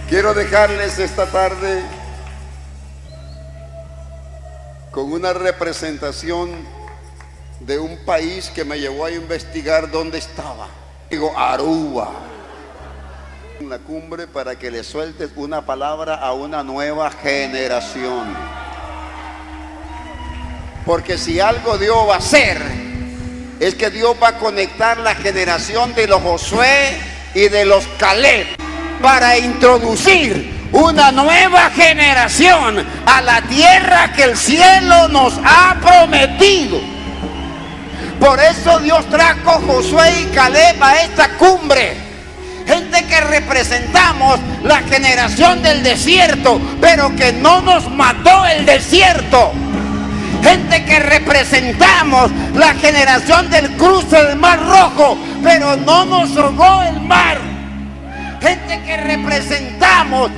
Quiero dejarles esta tarde con una representación de un país que me llevó a investigar dónde estaba. Digo, Aruba. En la cumbre para que le sueltes una palabra a una nueva generación. Porque si algo Dios va a hacer, es que Dios va a conectar la generación de los Josué y de los Caleb para introducir una nueva generación a la tierra que el cielo nos ha prometido. Por eso Dios trajo Josué y Caleb a esta cumbre. Gente que representamos la generación del desierto, pero que no nos mató el desierto. Gente que representamos la generación del cruce del Mar Rojo, pero no nos ahogó el mar. Gente que representamos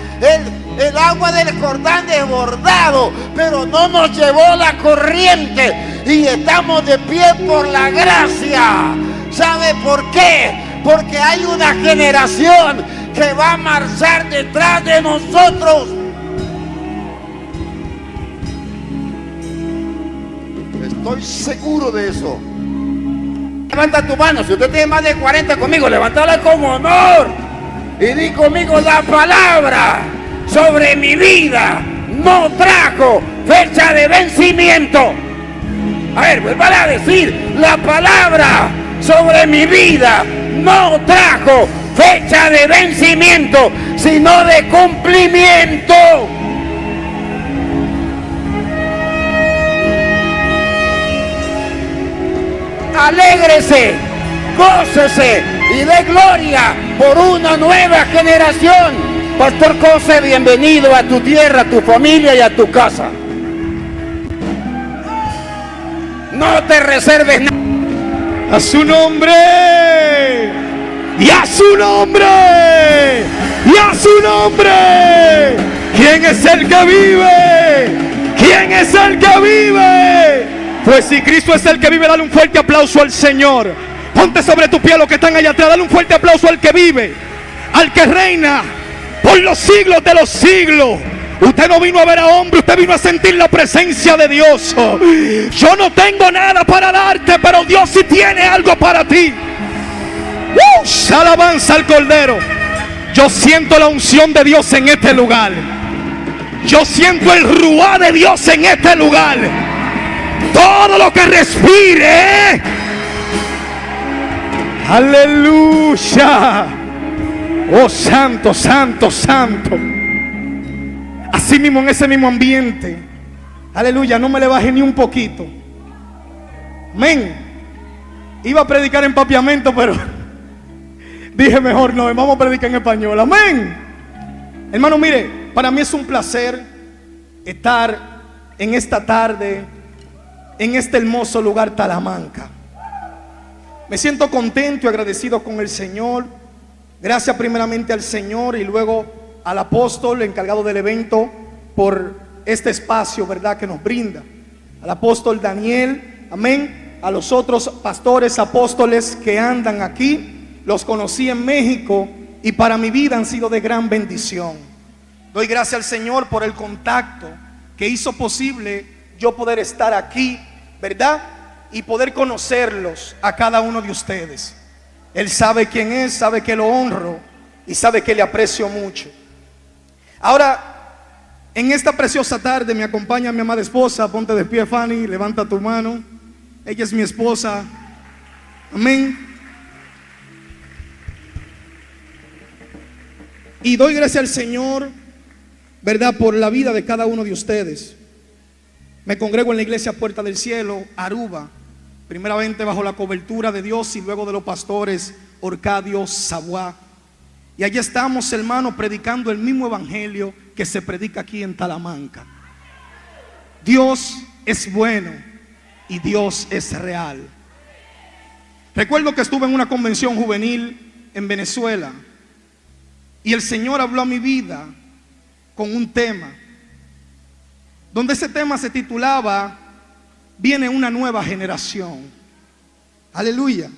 el agua del Jordán desbordado, pero no nos llevó la corriente. Y estamos de pie por la gracia. ¿Sabe por qué? Porque hay una generación que va a marchar detrás de nosotros. Estoy seguro de eso. Levanta tu mano. Si usted tiene más de 40 conmigo, levántala con honor. Y di conmigo: la palabra sobre mi vida no trajo fecha de vencimiento. A ver, vuelva a decir: la palabra sobre mi vida no trajo fecha de vencimiento, sino de cumplimiento. Alégrese, gócese y dé gloria por una nueva generación. Pastor José, bienvenido a tu tierra, a tu familia y a tu casa. No te reserves nada. A su nombre, y a su nombre, y a su nombre. ¿Quién es el que vive? ¿Quién es el que vive? Pues si Cristo es el que vive, dale un fuerte aplauso al Señor. Ponte sobre tu pie los que están allá atrás, dale un fuerte aplauso al que vive, al que reina por los siglos de los siglos. Usted no vino a ver a hombre, usted vino a sentir la presencia de Dios. Yo no tengo nada para darte, pero Dios sí tiene algo para ti. Alabanza al Cordero. Yo siento la unción de Dios en este lugar. Yo siento el ruá de Dios en este lugar. Todo lo que respire. Aleluya. Oh, santo, santo, santo. Así mismo, en ese mismo ambiente, aleluya, no me le bajé ni un poquito. Amén. Iba a predicar en papiamento, pero dije mejor no, vamos a predicar en español. Amén. Hermano, mire, para mí es un placer estar en esta tarde, en este hermoso lugar Talamanca. Me siento contento y agradecido con el Señor. Gracias primeramente al Señor y luego al apóstol encargado del evento por este espacio, ¿verdad?, que nos brinda. Al apóstol Daniel, amén. A los otros pastores, apóstoles que andan aquí, los conocí en México y para mi vida han sido de gran bendición. Doy gracias al Señor por el contacto que hizo posible yo poder estar aquí, ¿verdad?, y poder conocerlos a cada uno de ustedes. Él sabe quién es, sabe que lo honro y sabe que le aprecio mucho. Ahora, en esta preciosa tarde me acompaña mi amada esposa. Ponte de pie, Fanny, levanta tu mano. Ella es mi esposa. Amén. Y doy gracias al Señor, ¿verdad?, por la vida de cada uno de ustedes. Me congrego en la iglesia Puerta del Cielo, Aruba, primeramente bajo la cobertura de Dios y luego de los pastores Orcadio Sabuá. Y allí estamos, hermanos, predicando el mismo evangelio que se predica aquí en Talamanca. Dios es bueno y Dios es real. Recuerdo que estuve en una convención juvenil en Venezuela y el Señor habló a mi vida con un tema, donde ese tema se titulaba: viene una nueva generación. Aleluya.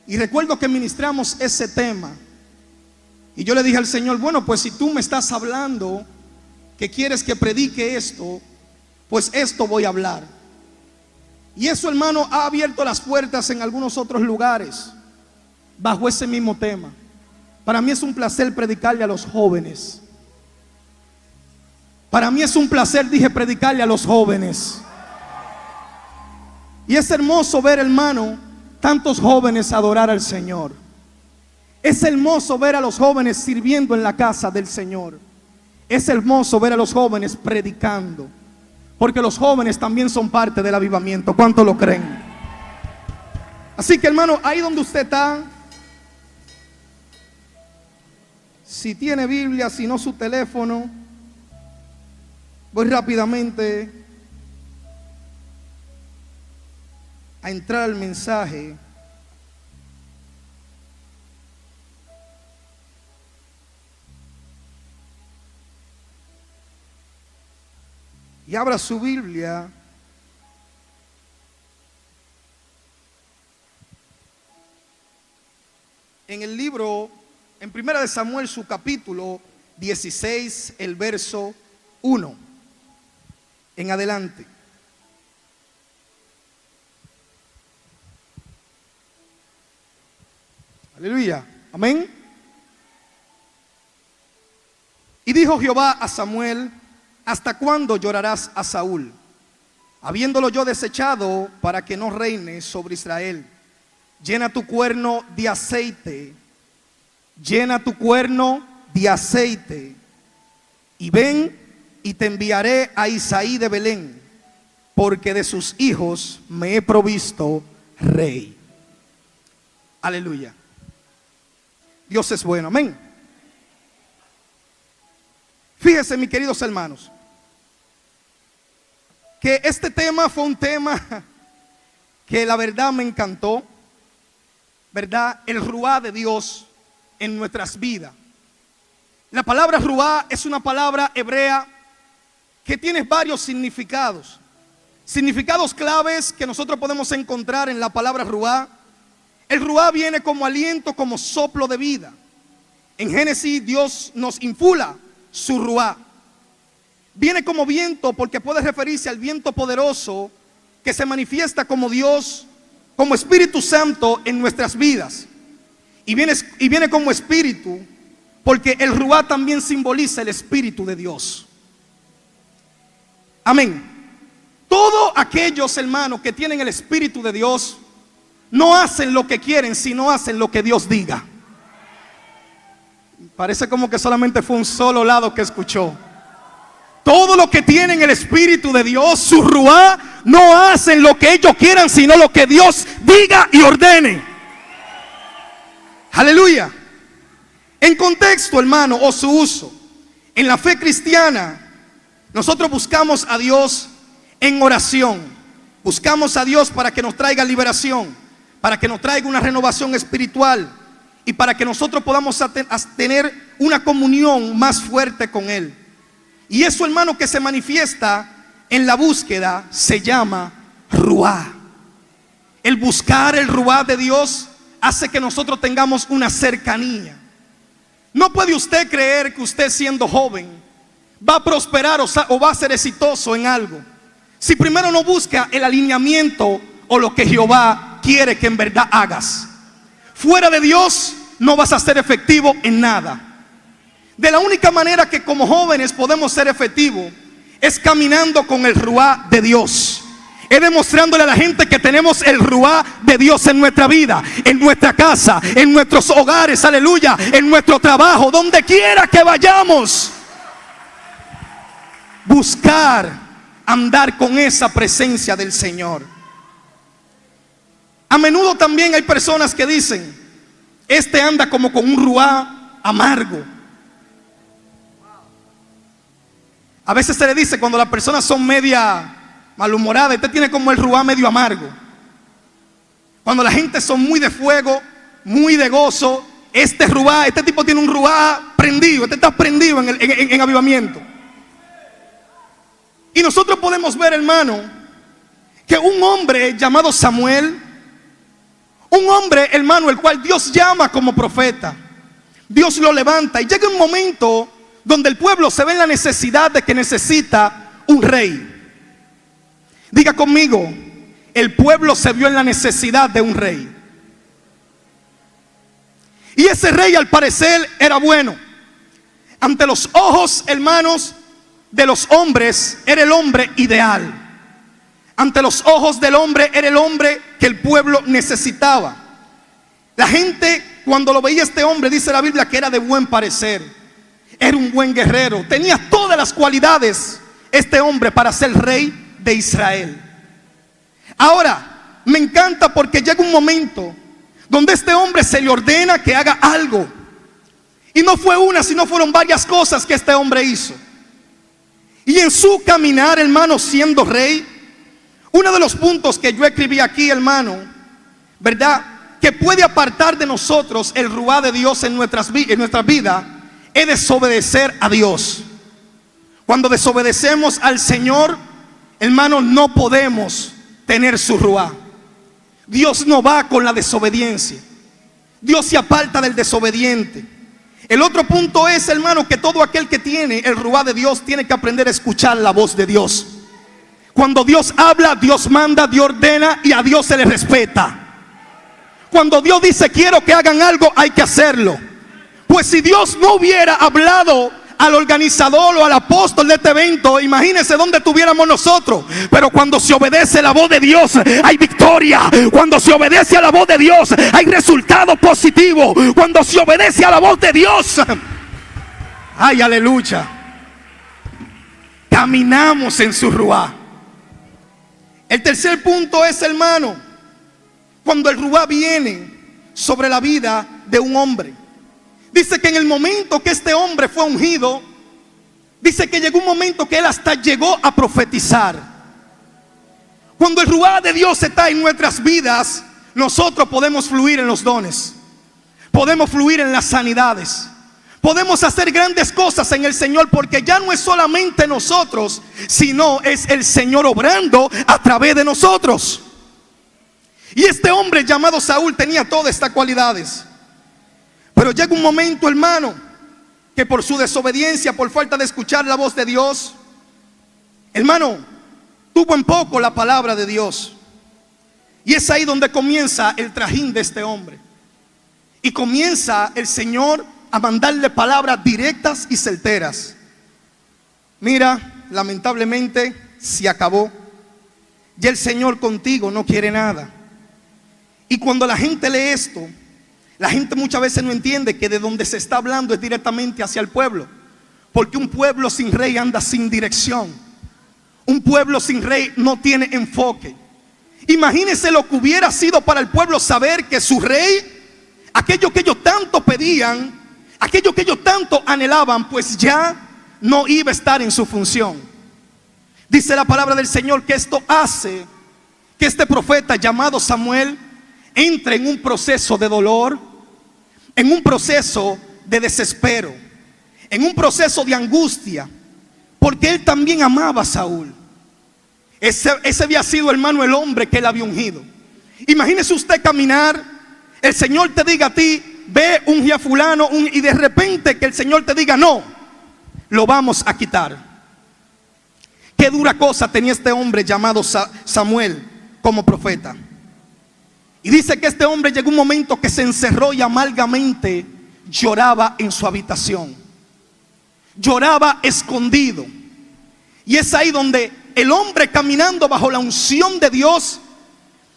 Y recuerdo que ministramos ese tema. Y yo le dije al Señor, bueno, pues si tú me estás hablando que quieres que predique esto, pues esto voy a hablar. Y eso, hermano, ha abierto las puertas en algunos otros lugares bajo ese mismo tema. Para mí es un placer predicarle a los jóvenes. Para mí es un placer, dije, predicarle a los jóvenes. Y es hermoso ver, hermano, tantos jóvenes adorar al Señor. Es hermoso ver a los jóvenes sirviendo en la casa del Señor. Es hermoso ver a los jóvenes predicando, porque los jóvenes también son parte del avivamiento. ¿Cuánto lo creen? Así que, hermano, ahí donde usted está, si tiene Biblia, si no su teléfono, voy rápidamente a entrar al mensaje. Y abra su Biblia en el libro, en Primera de Samuel, su capítulo 16, el verso 1 en adelante. Aleluya, amén. Y dijo Jehová a Samuel: ¿hasta cuándo llorarás a Saúl, habiéndolo yo desechado para que no reine sobre Israel? Llena tu cuerno de aceite, llena tu cuerno de aceite, y ven y te enviaré a Isaí de Belén, porque de sus hijos me he provisto rey. Aleluya. Dios es bueno, amén. Fíjense, mis queridos hermanos, que este tema fue un tema que la verdad me encantó, ¿verdad? El ruá de Dios en nuestras vidas. La palabra ruá es una palabra hebrea que tiene varios significados. Significados claves que nosotros podemos encontrar en la palabra ruá. El ruá viene como aliento, como soplo de vida. En Génesis Dios nos infula su ruá. Viene como viento porque puede referirse al viento poderoso que se manifiesta como Dios, como Espíritu Santo en nuestras vidas. Y viene como espíritu porque el ruá también simboliza el Espíritu de Dios. Amén. Todos aquellos, hermanos, que tienen el Espíritu de Dios no hacen lo que quieren, sino hacen lo que Dios diga. Parece como que solamente fue un solo lado que escuchó. Todo lo que tienen el Espíritu de Dios, su ruá, no hacen lo que ellos quieran, sino lo que Dios diga y ordene. Aleluya. En contexto, hermano, o su uso, en la fe cristiana, nosotros buscamos a Dios en oración. Buscamos a Dios para que nos traiga liberación, para que nos traiga una renovación espiritual y para que nosotros podamos tener una comunión más fuerte con Él. Y eso, hermano, que se manifiesta en la búsqueda se llama ruá. El buscar el ruá de Dios hace que nosotros tengamos una cercanía. No puede usted creer que usted, siendo joven, va a prosperar o va a ser exitoso en algo si primero no busca el alineamiento o lo que Jehová quiere que en verdad hagas. Fuera de Dios no vas a ser efectivo en nada. De la única manera que como jóvenes podemos ser efectivos es caminando con el ruá de Dios. Es demostrándole a la gente que tenemos el ruá de Dios en nuestra vida, en nuestra casa, en nuestros hogares, aleluya, en nuestro trabajo, donde quiera que vayamos. Buscar andar con esa presencia del Señor. A menudo también hay personas que dicen: este anda como con un ruá amargo. A veces se le dice, cuando las personas son media malhumoradas, este tiene como el ruá medio amargo. Cuando la gente son muy de fuego, muy de gozo, este tipo tiene un ruá prendido. Este está prendido en avivamiento. Y nosotros podemos ver, hermano, que un hombre llamado Samuel, un hombre, hermano, el cual Dios llama como profeta, Dios lo levanta y llega un momento donde el pueblo se ve en la necesidad de que necesita un rey. Diga conmigo, el pueblo se vio en la necesidad de un rey. Y ese rey al parecer era bueno. Ante los ojos, hermanos, de los hombres, era el hombre ideal. Ante los ojos del hombre, era el hombre que el pueblo necesitaba. La gente, cuando lo veía este hombre, dice la Biblia que era de buen parecer. Era un buen guerrero. Tenía todas las cualidades este hombre para ser rey de Israel. Ahora, me encanta porque llega un momento donde este hombre se le ordena que haga algo. Y no fue una, sino fueron varias cosas que este hombre hizo. Y en su caminar, hermano, siendo rey, uno de los puntos que yo escribí aquí, hermano, ¿verdad?, que puede apartar de nosotros el ruá de Dios en nuestra vida, es desobedecer a Dios. Cuando desobedecemos al Señor, hermano, no podemos tener su ruá. Dios no va con la desobediencia. Dios se aparta del desobediente. El otro punto es, hermano, que todo aquel que tiene el ruá de Dios tiene que aprender a escuchar la voz de Dios. Cuando Dios habla, Dios manda, Dios ordena y a Dios se le respeta. Cuando Dios dice quiero que hagan algo, hay que hacerlo. Pues si Dios no hubiera hablado al organizador o al apóstol de este evento, imagínense dónde estuviéramos nosotros. Pero cuando se obedece la voz de Dios, hay victoria. Cuando se obedece a la voz de Dios, hay resultado positivo. Cuando se obedece a la voz de Dios, ay, aleluya, caminamos en su ruá. El tercer punto es, hermano, cuando el ruá viene sobre la vida de un hombre. Dice que en el momento que este hombre fue ungido, dice que llegó un momento que él hasta llegó a profetizar. Cuando el ruá de Dios está en nuestras vidas, nosotros podemos fluir en los dones, podemos fluir en las sanidades, podemos hacer grandes cosas en el Señor, porque ya no es solamente nosotros, sino es el Señor obrando a través de nosotros. Y este hombre llamado Saúl tenía todas estas cualidades. Pero llega un momento, hermano, que por su desobediencia, por falta de escuchar la voz de Dios, hermano, tuvo en poco la palabra de Dios. Y es ahí donde comienza el trajín de este hombre. Y comienza el Señor a mandarle palabras directas y certeras. Mira, lamentablemente se acabó. Ya el Señor contigo no quiere nada. Y cuando la gente lee esto, la gente muchas veces no entiende que de donde se está hablando es directamente hacia el pueblo. Porque un pueblo sin rey anda sin dirección. Un pueblo sin rey no tiene enfoque. Imagínense lo que hubiera sido para el pueblo saber que su rey, aquello que ellos tanto pedían, aquello que ellos tanto anhelaban, pues ya no iba a estar en su función. Dice la palabra del Señor que esto hace que este profeta llamado Samuel entre en un proceso de dolor, en un proceso de desespero, en un proceso de angustia, porque él también amaba a Saúl. Ese había sido, hermano, el hombre que él había ungido. Imagínese usted caminar, el Señor te diga a ti, ve unge a fulano, y de repente que el Señor te diga, no, lo vamos a quitar. Qué dura cosa tenía este hombre llamado Samuel como profeta. Y dice que este hombre llegó un momento que se encerró y amargamente lloraba en su habitación. Lloraba escondido. Y es ahí donde el hombre, caminando bajo la unción de Dios,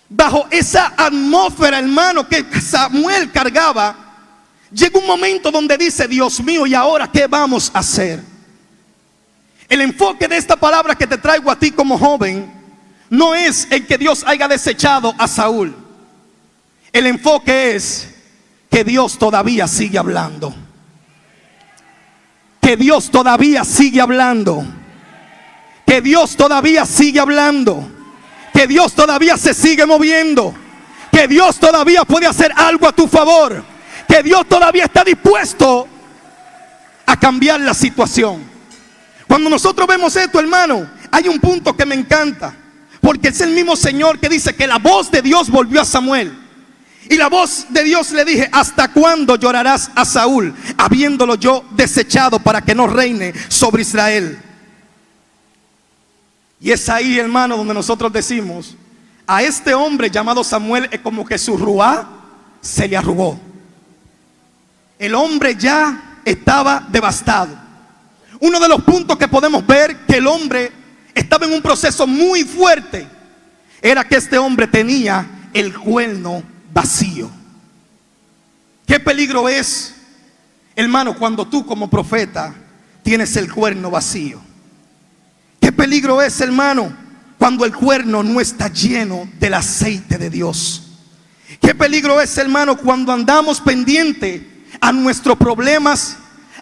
bajo esa atmósfera, hermano, que Samuel cargaba, llega un momento donde dice, Dios mío, ¿y ahora qué vamos a hacer? El enfoque de esta palabra que te traigo a ti como joven no es el que Dios haya desechado a Saúl. El enfoque es que Dios todavía sigue hablando. Que Dios todavía sigue hablando. Que Dios todavía sigue hablando. Que Dios todavía se sigue moviendo. Que Dios todavía puede hacer algo a tu favor. Que Dios todavía está dispuesto a cambiar la situación. Cuando nosotros vemos esto, hermano, hay un punto que me encanta. Porque es el mismo Señor que dice que la voz de Dios volvió a Samuel. Y la voz de Dios le dije: ¿hasta cuándo llorarás a Saúl, habiéndolo yo desechado para que no reine sobre Israel? Y es ahí, hermano, donde nosotros decimos: a este hombre llamado Samuel es como que su ruá se le arrugó. El hombre ya estaba devastado. Uno de los puntos que podemos ver que el hombre estaba en un proceso muy fuerte era que este hombre tenía el cuerno vacío. Qué peligro es, hermano, cuando tú como profeta tienes el cuerno vacío. Qué peligro es, hermano, cuando el cuerno no está lleno del aceite de Dios. Qué peligro es, hermano, cuando andamos pendiente a nuestros problemas,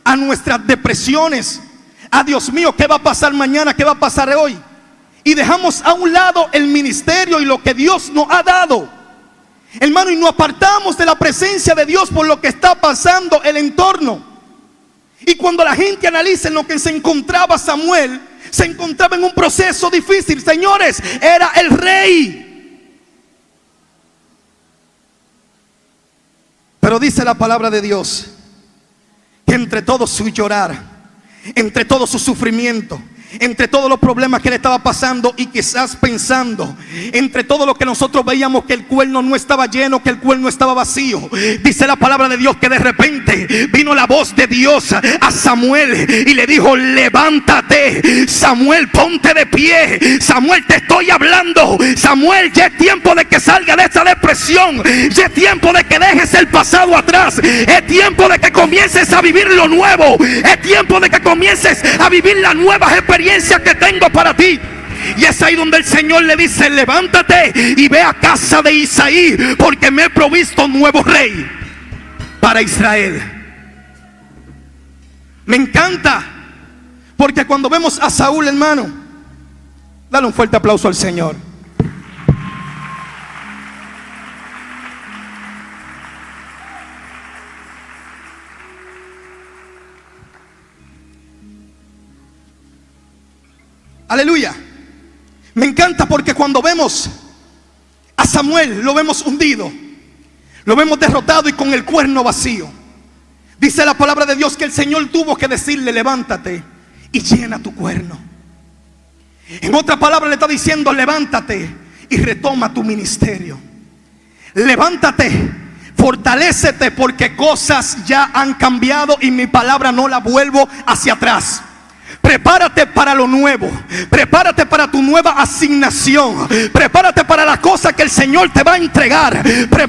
a nuestras depresiones, a Dios mío, ¿qué va a pasar mañana? ¿Qué va a pasar hoy? Y dejamos a un lado el ministerio y lo que Dios nos ha dado, hermano, y nos apartamos de la presencia de Dios por lo que está pasando el entorno. Y cuando la gente analiza en lo que se encontraba Samuel, se encontraba en un proceso difícil. Señores, era el rey. Pero dice la palabra de Dios que entre todo su llorar, entre todo su sufrimiento, entre todos los problemas que le estaba pasando y quizás pensando, entre todo lo que nosotros veíamos que el cuerno no estaba lleno, que el cuerno estaba vacío, dice la palabra de Dios que de repente vino la voz de Dios a Samuel y le dijo: levántate, Samuel, ponte de pie. Samuel, te estoy hablando. Samuel, ya es tiempo de que salga de esa depresión. Ya es tiempo de que dejes el pasado atrás. Es tiempo de que comiences a vivir lo nuevo. Es tiempo de que comiences a vivir las nuevas experiencias que tengo para ti. Y es ahí donde el Señor le dice: levántate y ve a casa de Isaí, porque me he provisto un nuevo rey para Israel. Me encanta, porque cuando vemos a Saúl, hermano, dale un fuerte aplauso al Señor. Aleluya. Me encanta porque cuando vemos a Samuel, lo vemos hundido, lo vemos derrotado y con el cuerno vacío. Dice la palabra de Dios que el Señor tuvo que decirle: levántate y llena tu cuerno. En otra palabra le está diciendo: levántate y retoma tu ministerio. Levántate, fortalécete, porque cosas ya han cambiado y mi palabra no la vuelvo hacia atrás. Prepárate para lo nuevo. Prepárate para tu nueva asignación. Prepárate para la cosa que el Señor te va a entregar.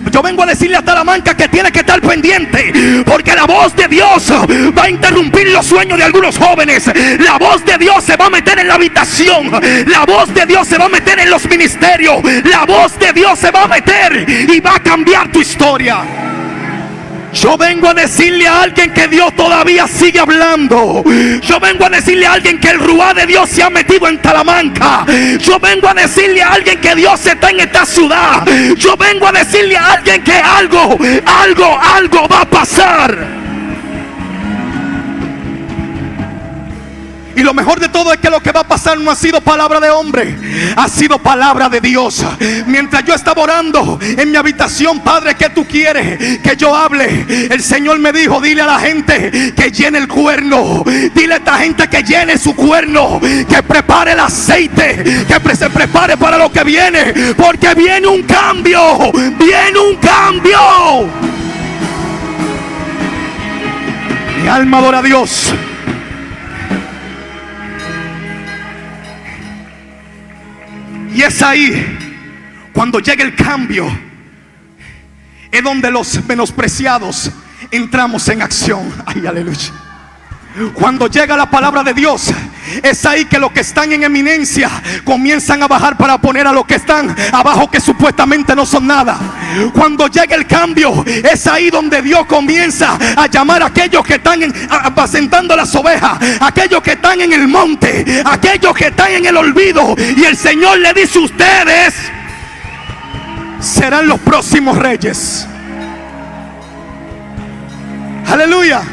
Yo vengo a decirle a Talamanca que tiene que estar pendiente, porque la voz de Dios va a interrumpir los sueños de algunos jóvenes. La voz de Dios se va a meter en la habitación. La voz de Dios se va a meter en los ministerios. La voz de Dios se va a meter y va a cambiar tu historia. Yo vengo a decirle a alguien que Dios todavía sigue hablando. Yo vengo a decirle a alguien que el ruá de Dios se ha metido en Talamanca. Yo vengo a decirle a alguien que Dios está en esta ciudad. Yo vengo a decirle a alguien que algo va a pasar. Y lo mejor de todo es que lo que va a pasar no ha sido palabra de hombre, ha sido palabra de Dios. Mientras yo estaba orando en mi habitación: Padre, ¿qué tú quieres que yo hable? El Señor me dijo: dile a la gente que llene el cuerno. Dile a esta gente que llene su cuerno, que prepare el aceite, que se prepare para lo que viene, porque viene un cambio. Viene un cambio. Mi alma adora a Dios. Y es ahí, cuando llega el cambio, es donde los menospreciados entramos en acción. Ay, aleluya. Cuando llega la palabra de Dios, es ahí que los que están en eminencia comienzan a bajar para poner a los que están abajo, que supuestamente no son nada. Cuando llega el cambio, es ahí donde Dios comienza a llamar a aquellos que están apacentando las ovejas, aquellos que están en el monte, aquellos que están en el olvido. Y el Señor le dice: ustedes serán los próximos reyes. Aleluya.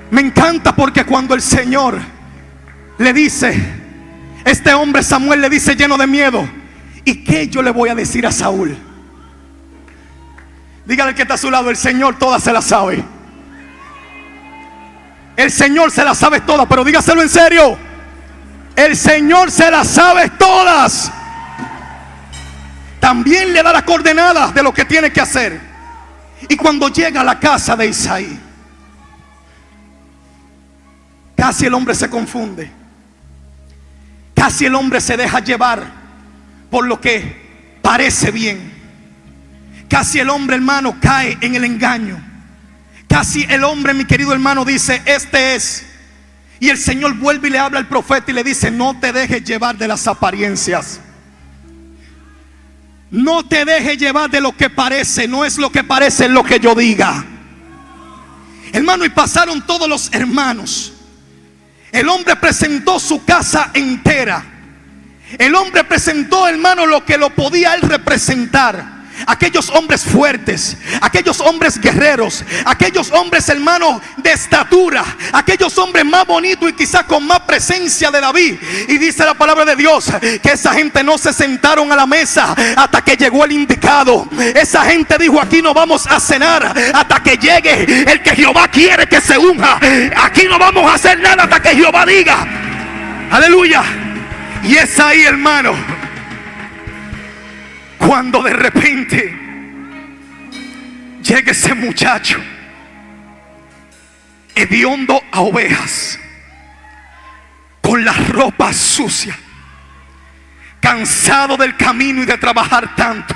Me encanta porque cuando el Señor le dice, este hombre Samuel le dice lleno de miedo: ¿y qué yo le voy a decir a Saúl? Dígale al que está a su lado: el Señor todas se las sabe. El Señor se las sabe todas, pero dígaselo en serio. El Señor se las sabe todas. También le da las coordenadas de lo que tiene que hacer. Y cuando llega a la casa de Isaí, casi el hombre se confunde. Casi el hombre se deja llevar por lo que parece bien. Casi el hombre, hermano, cae en el engaño. Casi el hombre, mi querido hermano, dice: este es. Y el Señor vuelve y le habla al profeta y le dice: no te dejes llevar de las apariencias. No te dejes llevar de lo que parece. No es lo que parece, es lo que yo diga. Hermano, y pasaron todos los hermanos. El hombre presentó su casa entera. El hombre presentó, hermano, lo que lo podía él representar. Aquellos hombres fuertes, aquellos hombres guerreros, aquellos hombres, hermanos, de estatura, aquellos hombres más bonitos y quizás con más presencia de David. Y dice la palabra de Dios que esa gente no se sentaron a la mesa hasta que llegó el indicado. Esa gente dijo: aquí no vamos a cenar hasta que llegue el que Jehová quiere que se unja. Aquí no vamos a hacer nada hasta que Jehová diga. Aleluya. Y es ahí, hermano, cuando de repente llega ese muchacho hediondo a ovejas, con las ropas sucias, cansado del camino y de trabajar tanto.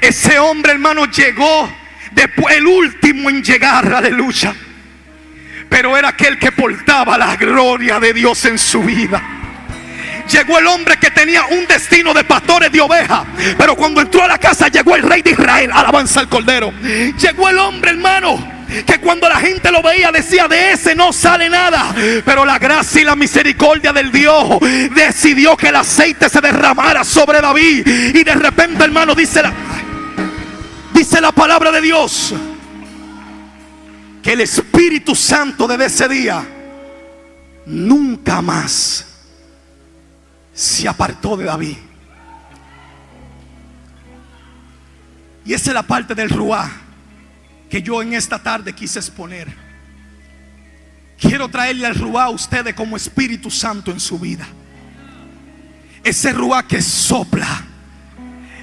Ese hombre, hermano, llegó después, el último en llegar, aleluya, pero era aquel que portaba la gloria de Dios en su vida. Llegó el hombre que tenía un destino de pastores de ovejas, pero cuando entró a la casa llegó el rey de Israel. Alabanza al Cordero. Llegó el hombre, hermano, que cuando la gente lo veía decía: de ese no sale nada. Pero la gracia y la misericordia del Dios decidió que el aceite se derramara sobre David. Y de repente, hermano, dice la palabra de Dios que el Espíritu Santo desde ese día nunca más se apartó de David. Y esa es la parte del ruá que yo en esta tarde quise exponer. Quiero traerle al ruá a ustedes como Espíritu Santo en su vida. Ese ruá que sopla,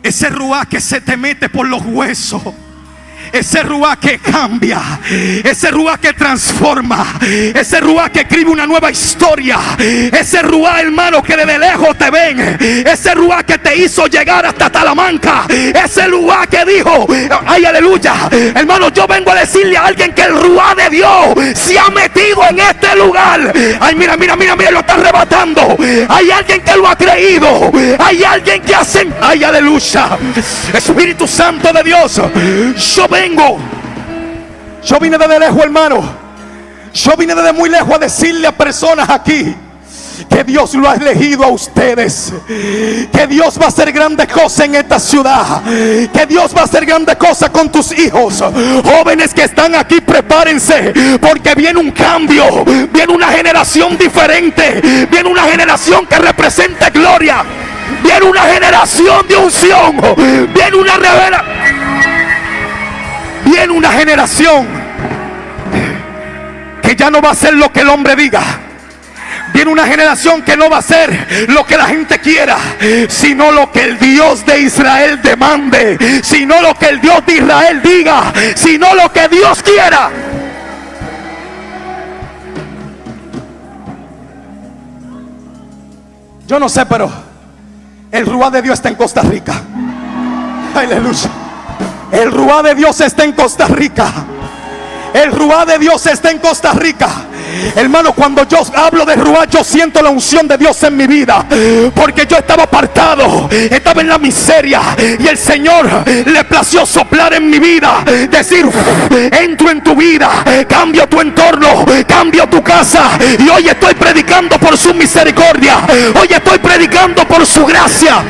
ese ruá que se te mete por los huesos, ese ruá que cambia, ese ruá que transforma, ese ruá que escribe una nueva historia, ese ruá, hermano, que desde lejos te ven, ese ruá que te hizo llegar hasta Talamanca, ese ruá que dijo: ay, aleluya. Hermano, yo vengo a decirle a alguien que el ruá de Dios se ha metido en este lugar. Ay, mira, lo está arrebatando. Hay alguien que lo ha creído, hay alguien que hace, ay, aleluya. Espíritu Santo de Dios, yo vine desde lejos, hermano. Yo vine desde muy lejos a decirle a personas aquí que Dios lo ha elegido a ustedes, que Dios va a hacer grandes cosas en esta ciudad, que Dios va a hacer grandes cosas con tus hijos. Jóvenes que están aquí, prepárense, porque viene un cambio, viene una generación diferente, viene una generación que represente gloria, viene una generación de unción, viene una revelación. Viene una generación que ya no va a hacer lo que el hombre diga. Viene una generación que no va a hacer lo que la gente quiera, sino lo que el Dios de Israel demande, sino lo que el Dios de Israel diga, sino lo que Dios quiera. Yo no sé, pero el ruá de Dios está en Costa Rica. Aleluya. El ruá de Dios está en Costa Rica. El ruá de Dios está en Costa Rica. Hermano, cuando yo hablo de ruá, yo siento la unción de Dios en mi vida, porque yo estaba apartado, estaba en la miseria, y el Señor le plació soplar en mi vida, decir: entro en tu vida, cambio tu entorno, cambio tu casa. Y hoy estoy predicando por su misericordia, hoy estoy predicando por su gracia.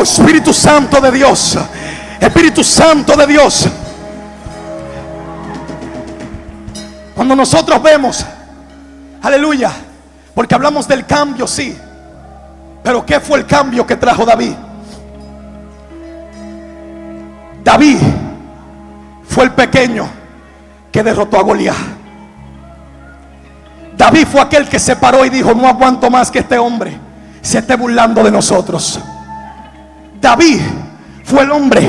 Espíritu Santo de Dios, Espíritu Santo de Dios. Cuando nosotros vemos, aleluya, porque hablamos del cambio, sí, pero ¿qué fue el cambio que trajo David? David fue el pequeño que derrotó a Goliat. David fue aquel que se paró y dijo: no aguanto más que este hombre se esté burlando de nosotros. David fue el hombre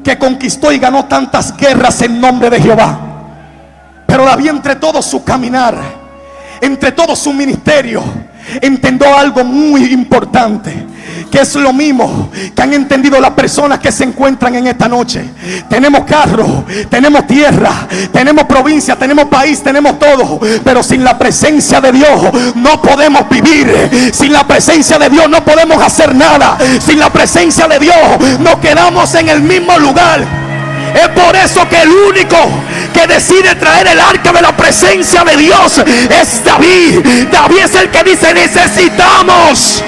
que conquistó y ganó tantas guerras en nombre de Jehová. Pero David, entre todo su caminar, entre todo su ministerio, entendió algo muy importante, que es lo mismo que han entendido las personas que se encuentran en esta noche. Tenemos carro, tenemos tierra, tenemos provincia, tenemos país, tenemos todo, pero sin la presencia de Dios no podemos vivir. Sin la presencia de Dios no podemos hacer nada. Sin la presencia de Dios nos quedamos en el mismo lugar. Es por eso que el único que decide traer el arca de la presencia de Dios es David. David es el que dice: necesitamos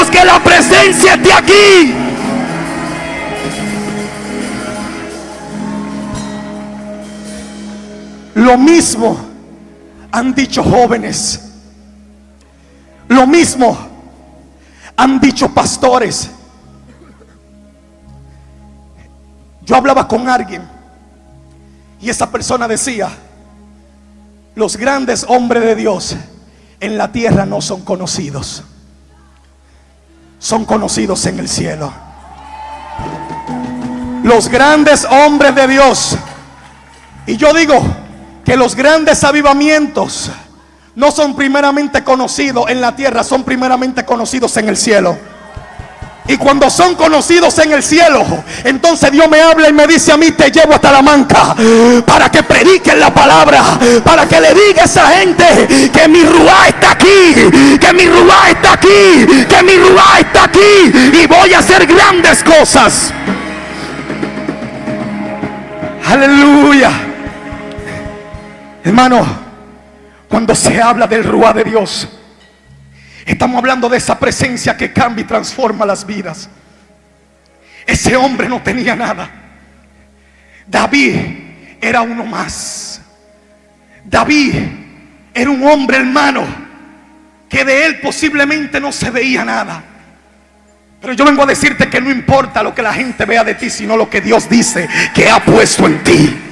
que la presencia esté aquí. Lo mismo han dicho jóvenes, lo mismo han dicho pastores. Yo hablaba con alguien y esa persona decía: los grandes hombres de Dios en la tierra no son conocidos, son conocidos en el cielo. Los grandes hombres de Dios. Y yo digo que los grandes avivamientos no son primeramente conocidos en la tierra, son primeramente conocidos en el cielo. Y cuando son conocidos en el cielo, entonces Dios me habla y me dice a mí: te llevo a Talamanca para que prediquen la palabra, para que le diga a esa gente que mi ruá está aquí, que mi ruá está aquí, que mi ruá está aquí, y voy a hacer grandes cosas. Aleluya. Hermano, cuando se habla del ruá de Dios, estamos hablando de esa presencia que cambia y transforma las vidas. Ese hombre no tenía nada. David era uno más. David era un hombre, hermano, que de él posiblemente no se veía nada. Pero yo vengo a decirte que no importa lo que la gente vea de ti, sino lo que Dios dice que ha puesto en ti.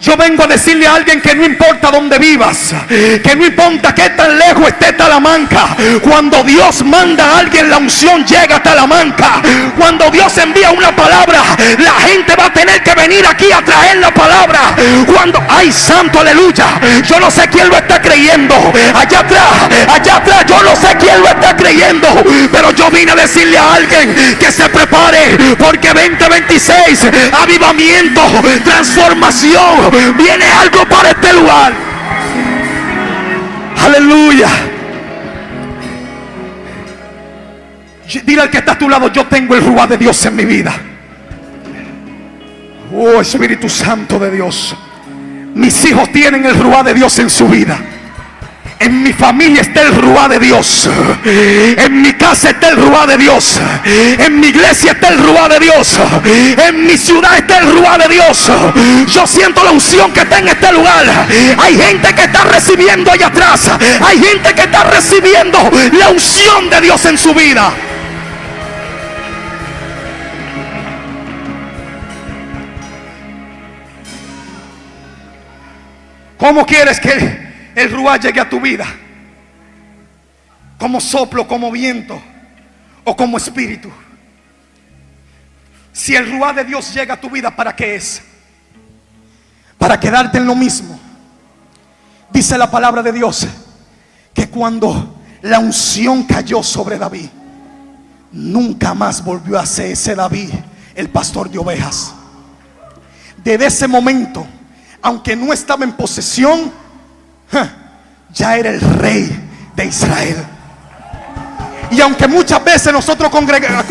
Yo vengo a decirle a alguien que no importa dónde vivas, que no importa qué tan lejos esté Talamanca, cuando Dios manda a alguien, la unción llega a Talamanca. Cuando Dios envía una palabra, la gente va a tener que venir aquí a traer la palabra. Cuando, ay, santo, aleluya, yo no sé quién lo está creyendo. Allá atrás, yo no sé quién lo está creyendo, pero yo vine a decirle a alguien que se prepare, porque 2026, avivamiento, transformación, viene algo para este lugar. Aleluya. Dile al que está a tu lado: yo tengo el ruá de Dios en mi vida. Oh, Espíritu Santo de Dios, mis hijos tienen el ruá de Dios en su vida. En mi familia está el ruá de Dios. En mi casa está el ruá de Dios. En mi iglesia está el ruá de Dios. En mi ciudad está el ruá de Dios. Yo siento la unción que está en este lugar. Hay gente que está recibiendo allá atrás. Hay gente que está recibiendo la unción de Dios en su vida. ¿Cómo quieres que el ruá llegue a tu vida? ¿Como soplo, como viento o como espíritu? Si el ruá de Dios llega a tu vida, ¿para qué es? Para quedarte en lo mismo. Dice la palabra de Dios que cuando la unción cayó sobre David, nunca más volvió a ser ese David el pastor de ovejas. Desde ese momento, aunque no estaba en posesión, ya era el rey de Israel. Y aunque muchas veces nosotros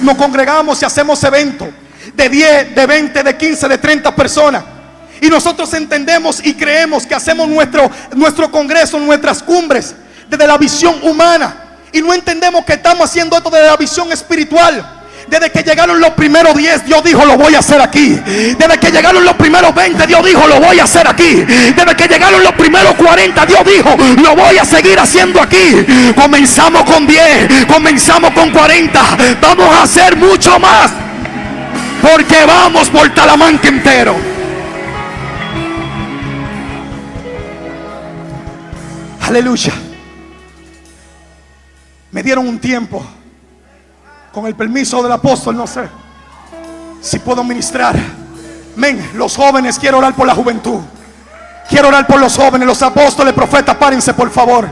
nos congregamos y hacemos eventos de 10, de 20, de 15, de 30 personas, y nosotros entendemos y creemos que hacemos nuestro congreso, nuestras cumbres desde la visión humana, y no entendemos que estamos haciendo esto desde la visión espiritual. Desde que llegaron los primeros 10, Dios dijo: lo voy a hacer aquí. Desde que llegaron los primeros 20, Dios dijo: lo voy a hacer aquí. Desde que llegaron los primeros 40, Dios dijo: lo voy a seguir haciendo aquí. Comenzamos con 10, comenzamos con 40, vamos a hacer mucho más. porque vamos por Talamanca entero. Aleluya. Me dieron un tiempo, con el permiso del apóstol, no sé si puedo ministrar. Men, los jóvenes, quiero orar por la juventud. Quiero orar por los jóvenes, los apóstoles, profetas, párense por favor.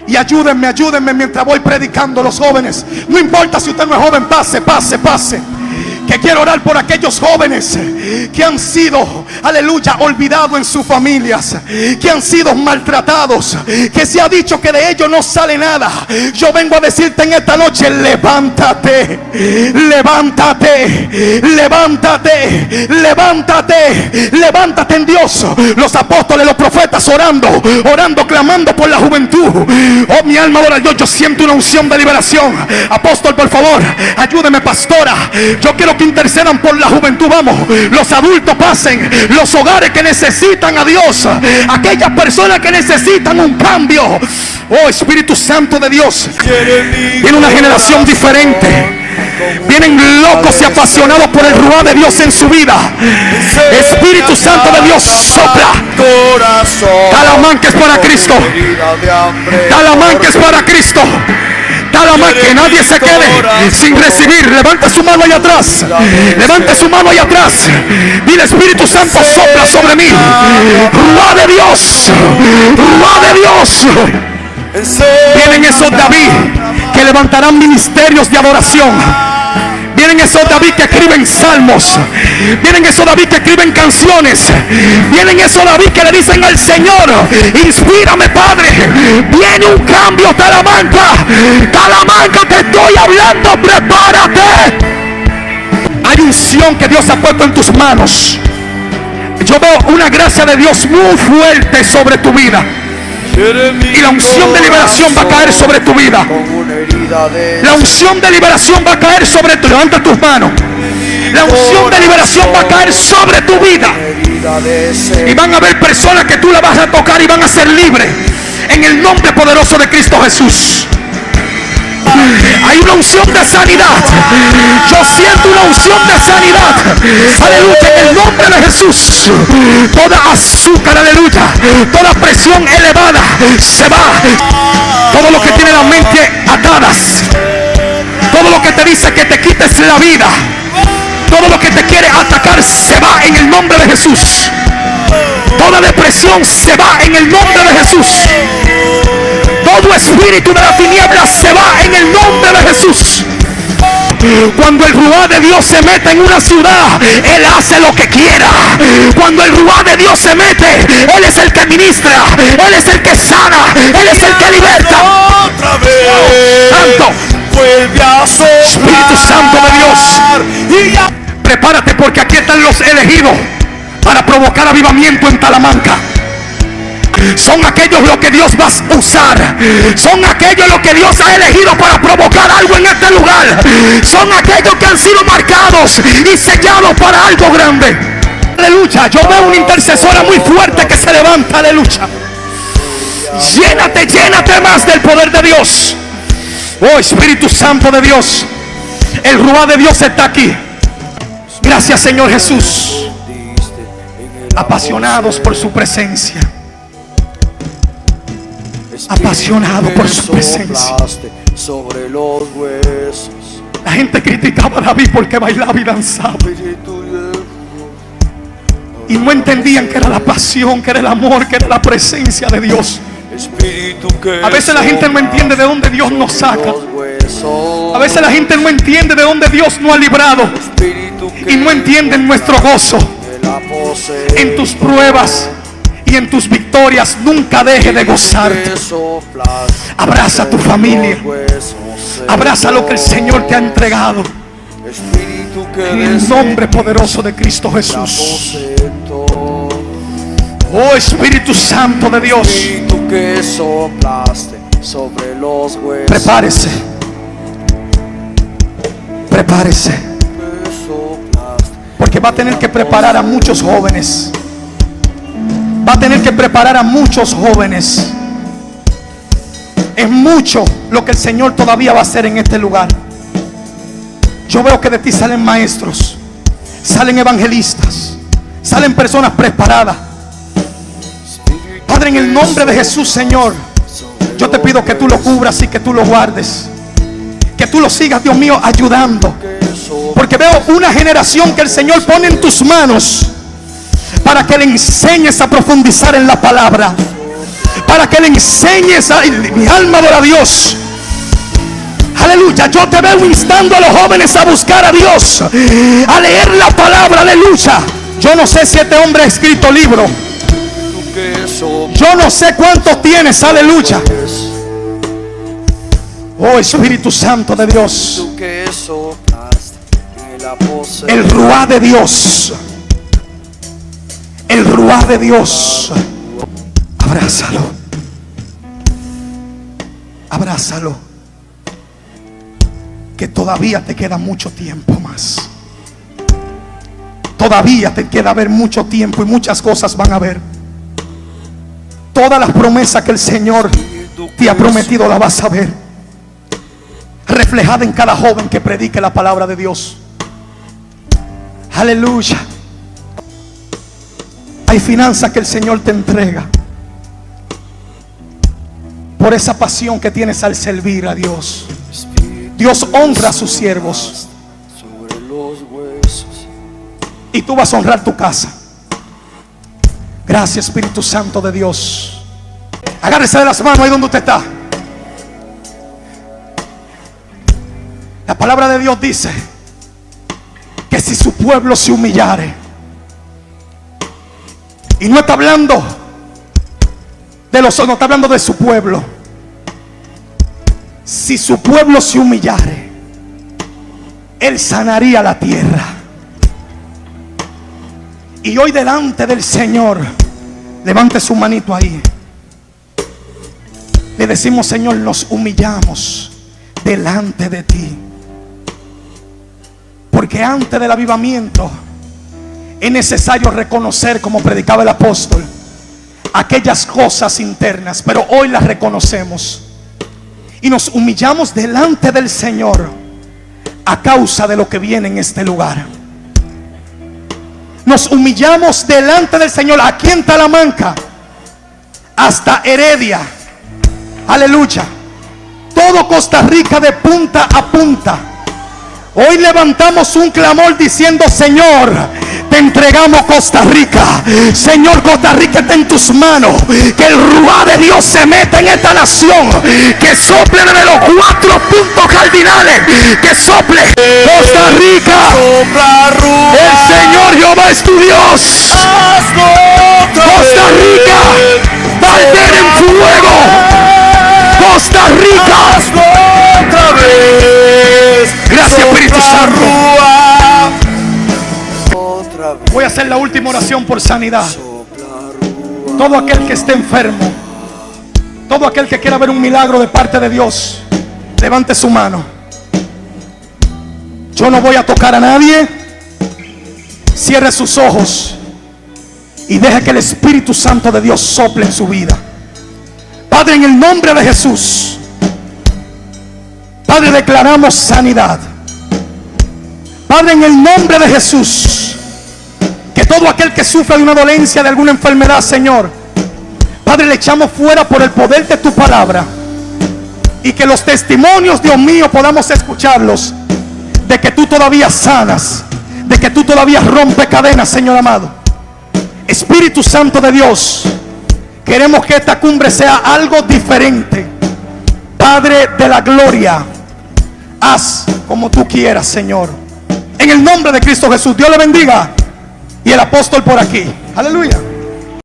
Y ayúdenme mientras voy predicando. Los jóvenes, no importa si usted no es joven, pase. Que quiero orar por aquellos jóvenes que han sido, aleluya, olvidados en sus familias, que han sido maltratados, que se ha dicho que de ellos no sale nada. Yo vengo a decirte en esta noche: levántate en Dios. Los apóstoles, los profetas orando, clamando por la juventud. Oh, mi alma adora a Dios. Yo siento una unción de liberación. Apóstol, por favor, ayúdeme, pastora. Yo quiero que intercedan por la juventud. Vamos, los adultos pasen, los hogares que necesitan a Dios, aquellas personas que necesitan un cambio. Oh, Espíritu Santo de Dios, viene una generación diferente. Vienen locos y apasionados por el ruá de Dios en su vida. Espíritu Santo de Dios, sopla. Talamanca es para Cristo. Talamanca es para Cristo. Que nadie se quede sin recibir. Levanta su mano allá atrás. Levanta su mano allá atrás. Dile: Espíritu Santo, sopla sobre mí. Ruá de Dios. Ruá de Dios. Vienen esos David que levantarán ministerios de adoración. Vienen esos David que escriben salmos. Vienen esos David que escriben canciones. Vienen esos David que le dicen al Señor: inspírame, Padre. Viene un cambio, Talamanca. Talamanca, te estoy hablando, prepárate. Hay unción que Dios ha puesto en tus manos. Yo veo una gracia de Dios muy fuerte sobre tu vida. Y la unción de liberación va a caer sobre tu vida. La unción de liberación va a caer sobre tu. Levanta tus manos. La unción de liberación va a caer sobre tu vida. Y van a haber personas que tú la vas a tocar y van a ser libres. En el nombre poderoso de Cristo Jesús. Hay una unción de sanidad. Yo siento una unción de sanidad. Aleluya, en el nombre de Jesús. Toda azúcar, aleluya, toda presión elevada se va. Todo lo que tiene la mente atadas, todo lo que te dice que te quites la vida, todo lo que te quiere atacar se va en el nombre de Jesús. Toda depresión se va en el nombre de Jesús. Todo espíritu de la tiniebla se va en el nombre de Jesús. Cuando el ruá de Dios se mete en una ciudad, Él hace lo que quiera. Cuando el ruá de Dios se mete, Él es el que ministra, Él es el que sana, Él es el que liberta. Santo, Espíritu Santo de Dios, prepárate, porque aquí están los elegidos para provocar avivamiento en Talamanca. Son aquellos lo que Dios va a usar. Son aquellos lo que Dios ha elegido para provocar algo en este lugar. Son aquellos que han sido marcados y sellados para algo grande. Aleluya. Yo veo una intercesora muy fuerte que se levanta. Aleluya. Llénate más del poder de Dios. Oh, Espíritu Santo de Dios, el ruá de Dios está aquí. Gracias, Señor Jesús. Apasionados por su presencia. Apasionado por su presencia. Sobre los huesos. La gente criticaba a David porque bailaba y danzaba, y no entendían que era la pasión, que era el amor, que era la presencia de Dios. A veces la gente no entiende de dónde Dios nos saca. A veces la gente no entiende de dónde Dios nos ha librado, y no entienden nuestro gozo. En tus pruebas y en tus victorias nunca deje de gozarte. Abraza a tu familia. Abraza lo que el Señor te ha entregado. En el nombre poderoso de Cristo Jesús. Oh, Espíritu Santo de Dios, prepárese. Prepárese, porque va a tener que preparar a muchos jóvenes. Va a tener que preparar a muchos jóvenes. Es mucho lo que el Señor todavía va a hacer en este lugar. Yo veo que de ti salen maestros. salen evangelistas, salen personas preparadas. Padre, en el nombre de Jesús, Señor, yo te pido que tú lo cubras y que tú lo guardes, que tú lo sigas, Dios mío, ayudando, porque veo una generación que el Señor pone en tus manos para que le enseñes a profundizar en la palabra, para que le enseñes a... Mi alma adora a Dios. Aleluya. Yo te veo instando a los jóvenes a buscar a Dios, a leer la palabra. Aleluya. Yo no sé si este hombre ha escrito libro, yo no sé cuántos tienes. Aleluya. Oh Espíritu Santo de Dios, el ruá de Dios, el ruá de Dios. Abrázalo, abrázalo, que todavía te queda mucho tiempo más. Todavía te queda ver mucho tiempo y muchas cosas van a ver. Todas las promesas que el Señor te ha prometido las vas a ver reflejada en cada joven que predique la palabra de Dios. Aleluya. Hay finanzas que el Señor te entrega por esa pasión que tienes al servir a Dios. Dios honra a sus siervos, y tú vas a honrar tu casa. Gracias, Espíritu Santo de Dios. Agárrese de las manos ahí donde usted está. La palabra de Dios dice que si su pueblo se humillare, y no está hablando de los, no está hablando de su pueblo. Si su pueblo se humillare, Él sanaría la tierra. Y hoy delante del Señor, levante su manito ahí, le decimos: Señor, nos humillamos delante de ti, porque antes del avivamiento es necesario reconocer, como predicaba el apóstol, aquellas cosas internas, pero hoy las reconocemos y nos humillamos delante del Señor a causa de lo que viene en este lugar. Nos humillamos delante del Señor aquí en Talamanca hasta Heredia. Aleluya. Todo Costa Rica de punta a punta. Hoy levantamos un clamor diciendo: Señor, te entregamos Costa Rica. Señor, Costa Rica está en tus manos. Que el ruá de Dios se meta en esta nación, que sople desde los 4 puntos cardinales, que sople Costa Rica. El Señor Jehová es tu Dios. Costa Rica va a arder en fuego. Costa Rica. Gracias, Espíritu Santo. Voy a hacer la última oración por sanidad. Todo aquel que esté enfermo, todo aquel que quiera ver un milagro de parte de Dios, levante su mano. Yo no voy a tocar a nadie. Cierre sus ojos y deje que el Espíritu Santo de Dios sople en su vida. Padre, en el nombre de Jesús, Padre, declaramos sanidad. Padre, en el nombre de Jesús, que todo aquel que sufra de una dolencia, de alguna enfermedad, Señor, Padre, le echamos fuera por el poder de tu palabra. Y que los testimonios, Dios mío, podamos escucharlos, de que tú todavía sanas, de que tú todavía rompes cadenas, Señor amado. Espíritu Santo de Dios, queremos que esta cumbre sea algo diferente. Padre de la gloria, haz como tú quieras, Señor. En el nombre de Cristo Jesús, Dios le bendiga. Y el apóstol por aquí. Aleluya.